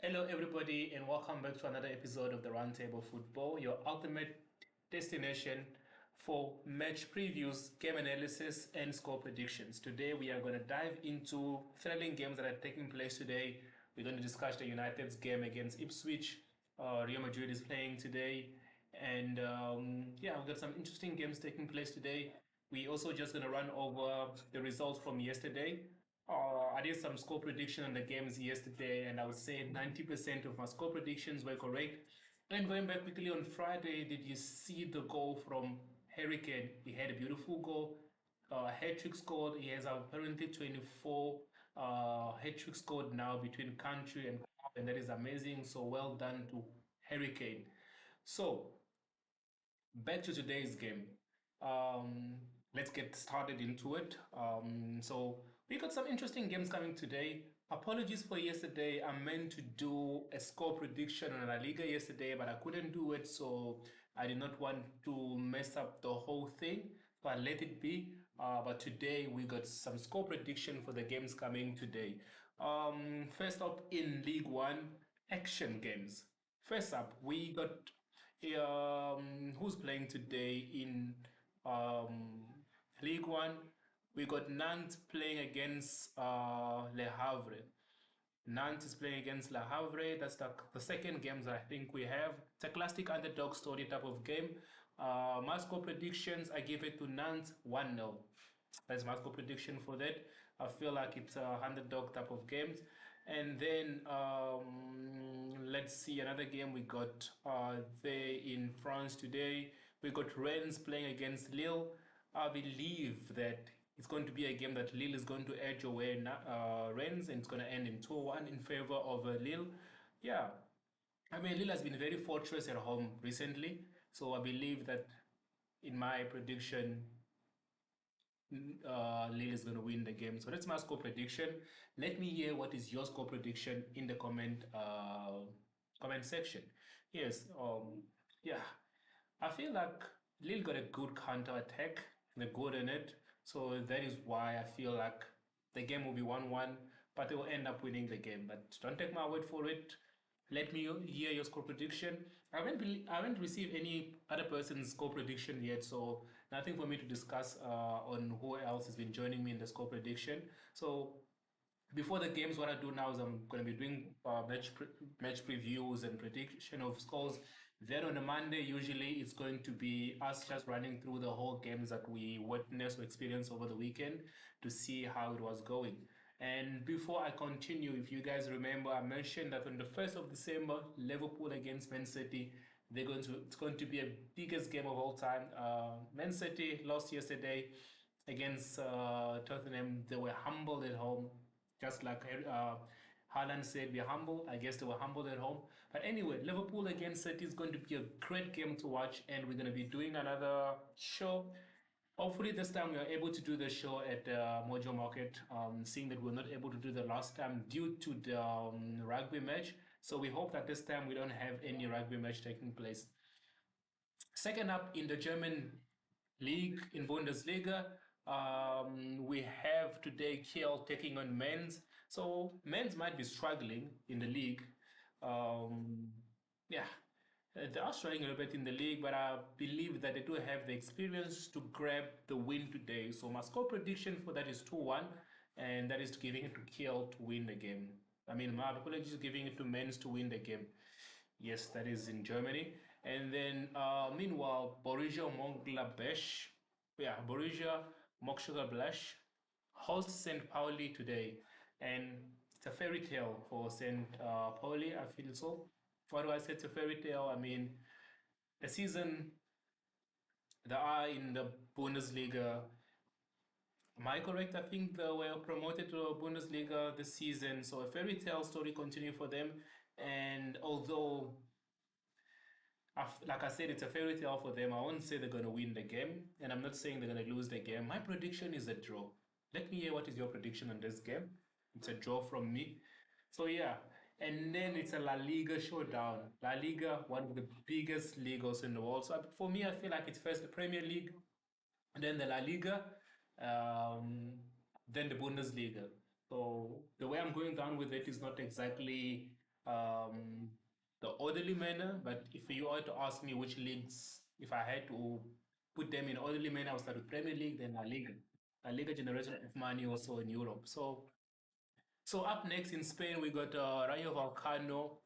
Hello, everybody, and welcome back to another episode of the Roundtable Football, your ultimate destination for match previews, game analysis, and score predictions. Today, we are going to dive into thrilling games that are taking place today. We're going to discuss the United's game against Ipswich. Real Madrid is playing today, and yeah, we've got some interesting games taking place today. We also just going to run over the results from yesterday. I did some score prediction on the games yesterday, and I would say 90% of my score predictions were correct. And going back quickly on Friday, did you see the goal from Harry Kane? He had a beautiful goal, hat trick scored. He has apparently 24 hat trick scored now between country and club, and that is amazing. So well done to Harry Kane. So back to today's game. Let's get started into it. So we got some interesting games coming today. Apologies for yesterday. I meant to do a score prediction on La Liga yesterday, but I couldn't do it, so I did not want to mess up the whole thing. So I let it be. But today we got some score prediction for the games coming today. First up in League One, action games. First up, we got who's playing today in League One? We got Nantes playing against Le Havre. Nantes is playing against Le Havre. That's the second game that I think we have. It's a classic underdog story type of game. My score predictions, I give it to Nantes 1-0. That's my score prediction for that. I feel like it's a underdog type of games. And then let's see another game we got there in France today. We got Rennes playing against Lille. I believe that it's going to be a game that Lille is going to edge away Rennes, and it's going to end in 2-1 in favor of Lille. Yeah, I mean, Lille has been very fortress at home recently. So I believe that in my prediction, Lille is going to win the game. So that's my score prediction. Let me hear what is your score prediction in the comment section. Yes, yeah, I feel like Lille got a good counter attack. They're good in it, so that is why I feel like the game will be 1-1, but they will end up winning the game. But don't take my word for it. Let me hear your score prediction. I haven't received any other person's score prediction yet, so nothing for me to discuss on who else has been joining me in the score prediction. So before the games, what I do now is I'm going to be doing match previews and prediction of scores. Then on a Monday, usually it's going to be us just running through the whole games that we witnessed or experienced over the weekend to see how it was going. And before I continue, if you guys remember, I mentioned that on the 1st of December, Liverpool against Man City, it's going to be a biggest game of all time. Man City lost yesterday against Tottenham. They were humbled at home, just like Haaland said, be humble. I guess they were humbled at home. But anyway, Liverpool against City is going to be a great game to watch, and we're going to be doing another show. Hopefully, this time we are able to do the show at Mojo Market, seeing that we were not able to do the last time due to the rugby match. So we hope that this time we don't have any rugby match taking place. Second up in the German league, in Bundesliga, we have today Kiel taking on Mainz. So Mainz might be struggling in the league. Yeah, they are struggling a little bit in the league, but I believe that they do have the experience to grab the win today. So my score prediction for that is 2-1, and that is giving it to Kiel to win the game. I mean, my apologies, is giving it to Mainz to win the game. Yes, that is in Germany. And then, meanwhile, Borussia Mönchengladbach, Borussia Mönchengladbach hosts St. Pauli today, and it's a fairy tale for St. Pauli. I feel so. Why do I say it's a fairy tale? I mean, the season they are in the Bundesliga. Am I correct? I think they were promoted to Bundesliga this season, so a fairy tale story continue for them. And although like I said, it's a fairy tale for them. I won't say they're going to win the game, and I'm not saying they're going to lose the game. My prediction is a draw. Let me hear what is your prediction on this game. It's a draw from me. So yeah, and then it's a La Liga showdown. La Liga, one of the biggest leagues in the world. So for me, I feel like it's first the Premier League, then the La Liga, then the Bundesliga. So the way I'm going down with it is not exactly um, the orderly manner. But if you are to ask me which leagues, if I had to put them in orderly manner, I would start with Premier League, then La Liga. La Liga generates a lot of money also in Europe. So up next in Spain, we got Rayo Vallecano.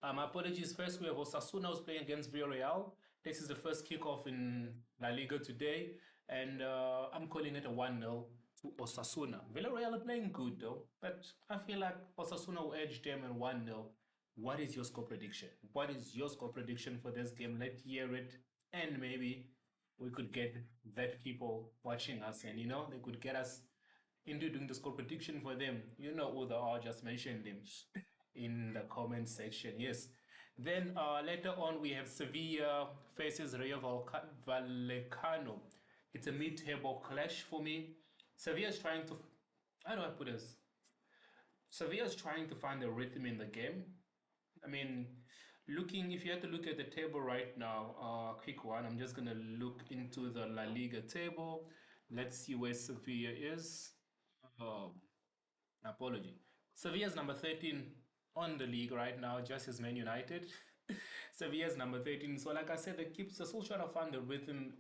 Apologies. First, we have Osasuna who's playing against Villarreal. This is the first kickoff in La Liga today, and I'm calling it a 1-0 to Osasuna. Villarreal are playing good though, but I feel like Osasuna will edge them in 1-0. What is your score prediction? What is your score prediction for this game? Let's hear it, and maybe we could get that people watching us, and they could get us into doing the score prediction for them. You know who they are, just mention them in the comment section. Yes. Then later on, we have Sevilla faces Rayo Vallecano. It's a mid-table clash for me. Sevilla is trying to, how do I put this? Sevilla is trying to find a rhythm in the game. I mean, if you had to look at the table right now, quick one, I'm just going to look into the La Liga table. Let's see where Sevilla is. Um, Apology. Sevilla's number 13 on the league right now, just as Man United. Sevilla's number 13. So, like I said, they're still trying to find the rhythm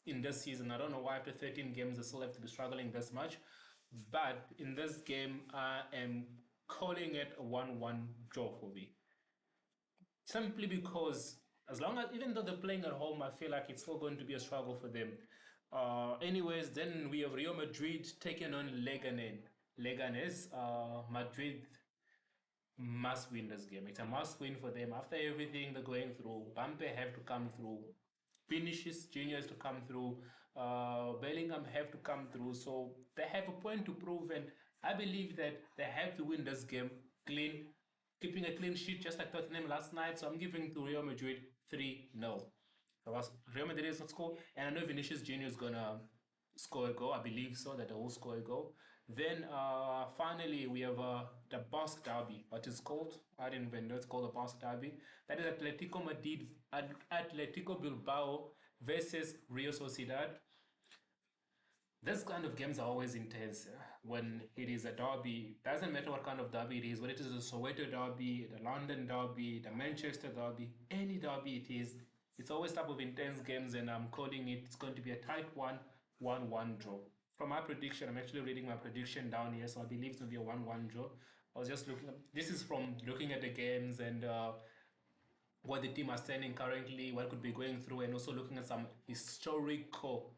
in this season. I don't know why after 13 games they still have to be struggling this much. But in this game, I am calling it a 1-1 draw for me. Simply because, even though they're playing at home, I feel like it's still going to be a struggle for them. Anyways, then we have Real Madrid taking on Leganes. Madrid must win this game. It's a must win for them. After everything they're going through, Bampe have to come through. Vinicius Junior has to come through. Bellingham have to come through. So they have a point to prove, and I believe that they have to win this game clean, keeping a clean sheet just like Tottenham last night. So I'm giving to Real Madrid 3-0. So Real Madrid is not score, and I know Vinicius Junior is gonna score a goal. I believe so that they will score a goal. Then finally we have the Basque Derby. What is called? I didn't even know it's called the Basque Derby. That is Atletico Madrid, Atletico Bilbao versus Real Sociedad. These kind of games are always intense when it is a derby. Doesn't matter what kind of derby it is, whether it is a Soweto derby, the London derby, the Manchester derby, any derby it is, it's always type of intense games, and I'm calling it's going to be a tight 1-1 draw. From my prediction, I'm actually reading my prediction down here, so I believe it's going to be a 1-1 draw. I was just looking, this is from looking at the games and what the team are standing currently, what could be going through, and also looking at some historical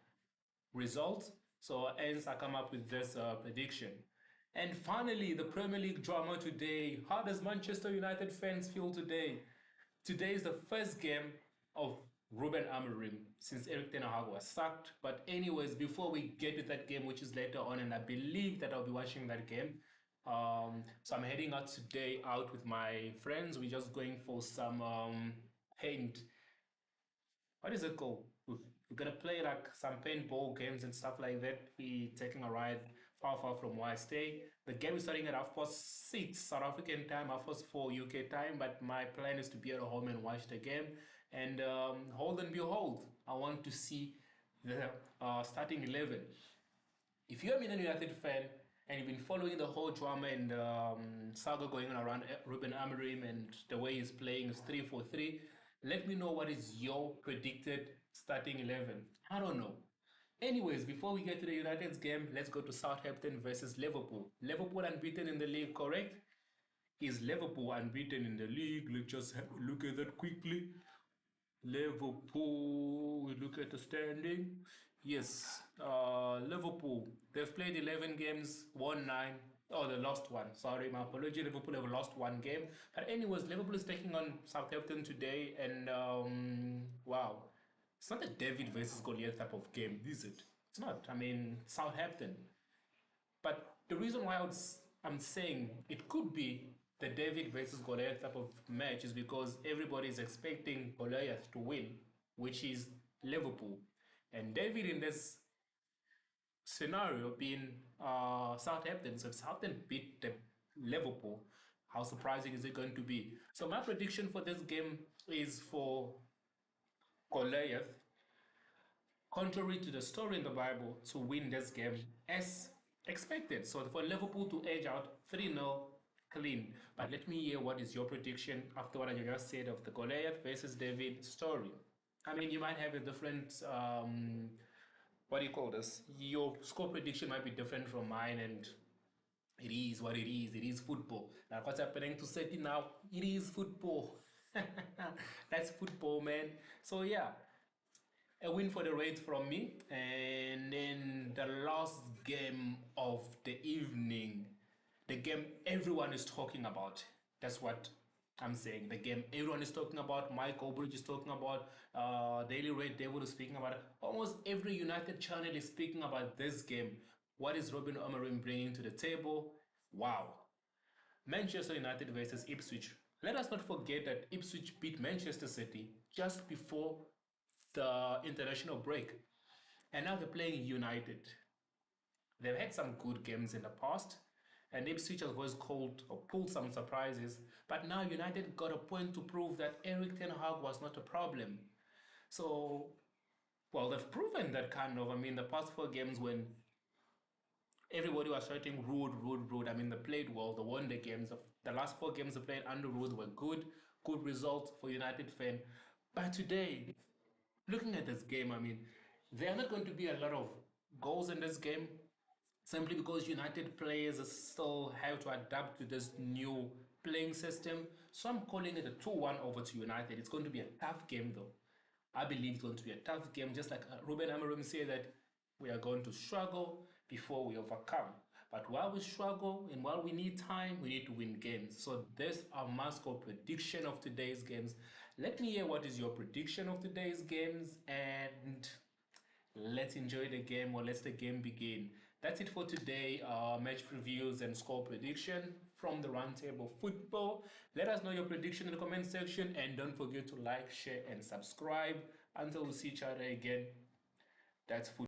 results. So hence I come up with this prediction. And finally, the Premier League drama today. How does Manchester United fans feel today? Today is the first game of RUBEN AMORIM since Eric Ten Hag was sacked. But anyways, before we get to that game, which is later on, and I believe that I'll be watching that game. So I'm heading out today out with my friends. We're just going for some paint. What is it called? We're gonna play like some paintball games and stuff like that. We taking a ride far from where I stay. The game is starting at 6:30 South African time, 4:30 UK time. But my plan is to be at home and watch the game. And hold and behold, I want to see the starting 11. If you have been a United fan and you've been following the whole drama and saga going on around RUBEN AMORIM and the way he's playing is 3-4-3, let me know what is your predicted starting 11. I don't know. Anyways, before we get to the United's game, let's go to Southampton versus Liverpool. Liverpool unbeaten in the league, correct? Is Liverpool unbeaten in the league? Let's just look at that quickly. Liverpool, we look at the standing. Yes, Liverpool, they've played 11 games, won 9. Oh, they lost one. Sorry, my apology. Liverpool have lost one game. But anyways, Liverpool is taking on Southampton today, and wow, it's not a David versus Goliath type of game, is it? It's not. I mean, Southampton. But the reason why I'm saying it could be the David versus Goliath type of match is because everybody is expecting Goliath to win, which is Liverpool. And David in this scenario being Southampton. So if Southampton beat the Liverpool, how surprising is it going to be? So my prediction for this game is for Goliath, contrary to the story in the Bible, to win this game as expected. So for Liverpool to edge out 3-0 clean. But let me hear what is your prediction after what I just said of the Goliath versus David story. I mean, you might have a different, what do you call this? Your score prediction might be different from mine, and it is what it is. It is football. Like what's happening to City now, it is football. That's football, man. So, yeah, a win for the Reds from me. And then the last game of the evening, the game everyone is talking about. That's what I'm saying. The game everyone is talking about. Mike Obridge is talking about. Daily Red Devil is speaking about it. Almost every United channel is speaking about this game. What is Ruben Amorim bringing to the table? Wow. Manchester United versus Ipswich. Let us not forget that Ipswich beat Manchester City just before the international break. And now they're playing United. They've had some good games in the past, and Ipswich has always called or pulled some surprises. But now United got a point to prove that Eric Ten Hag was not a problem. So, well, they've proven that kind of. I mean, the past four games when everybody was shouting rude, rude, rude. I mean, they played well. They won the games. The last four games they played under rules were good. Good results for United fan. But today, looking at this game, I mean, there are not going to be a lot of goals in this game simply because United players still have to adapt to this new playing system. So I'm calling it a 2-1 over to United. It's going to be a tough game, though. I believe it's going to be a tough game, just like Ruben Amorim said that we are going to struggle before we overcome. But while we struggle and while we need time, we need to win games. So this are my score prediction of today's games. Let me hear what is your prediction of today's games, and let's enjoy the game, or let's the game begin. That's it for today. Match previews and score prediction from the Roundtable Football. Let us know your prediction in the comment section, and don't forget to like, share, and subscribe. Until we see each other again, that's football.